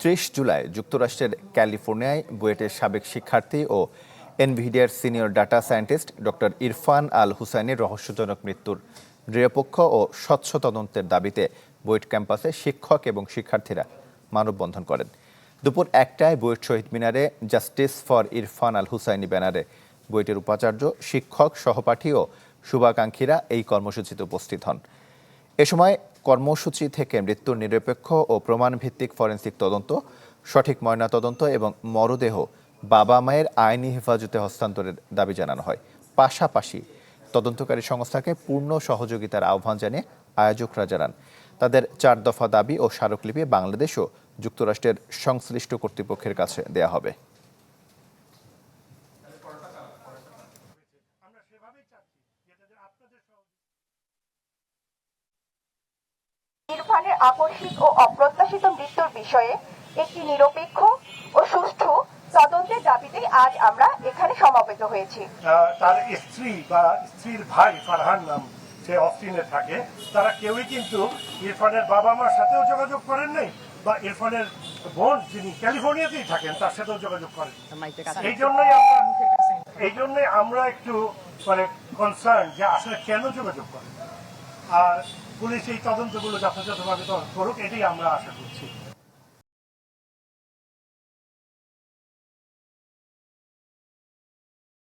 30 জুলাই যুক্তরাষ্ট্রের ক্যালিফোর্নিয়ায় বুয়েটের সাবেক শিক্ষার্থী ও এনভিডিয়ার senior data scientist doctor Irfan Al হুসাইনের রহস্যজনক মৃত্যুর নিরপেক্ষ ও স্বচ্ছ তদন্তের দাবিতে বুয়েট ক্যাম্পাসে শিক্ষক এবং শিক্ষার্থীরা মানববন্ধন করেন। দুপুর 1টায় বুয়েট শহীদ মিনারে জাস্টিস ফর ইরফান আল হুসাইনি ব্যানারে বুয়েটের উপাচার্য, শিক্ষক, সহপাঠী ও শুভাকাঙ্ক্ষীরা এই কর্মসূচিতে উপস্থিত হন। এ সময় কর্মসূচি থেকে মৃত্যুর নিরপেক্ষ ও প্রমাণভিত্তিক ফরেনসিক তদন্ত, সঠিক ময়নাতদন্ত এবং মরদেহ বাবা মায়ের আইনি হেফাজতে হস্তান্তরের দাবি জানানো হয়। পাশাপাশি তদন্তকারী সংস্থাকে পূর্ণ সহযোগিতার আহ্বান জানিয়ে আয়োজকরা জানান তাদের 4 দফা দাবি ও স্মারকলিপি বাংলাদেশ ও যুক্তরাষ্ট্রের সংশ্লিষ্ট কর্তৃপক্ষের কাছে দেয়া হবে। ইরফানের আকস্মিক ও অপ্রত্যাশিত মৃত্যুর বিষয়ে একটি নিরপেক্ষ ও সুষ্ঠু তদন্তের দাবিতে আজ আমরা এখানে সমবেত হয়েছি। তার স্ত্রী বা স্ত্রীর ভাই ফারহান নাম, সে অস্টিনে থাকে, তারা কেউই কিন্তু ইরফানের বাবা মার সাথেও যোগাযোগ করেন নাই বা ইরফানের বোন যিনি ক্যালিফোর্নিয়াতেই থাকেন তার সাথেও যোগাযোগ করেন। এই জন্যই আমরা একটু মানে কনসার্ন যে আসলে কেন যোগাযোগ করেন, আর পুলিশ এই তদন্তগুলো যথাযথভাবে করুক, এটাই আমরা আশা করছি।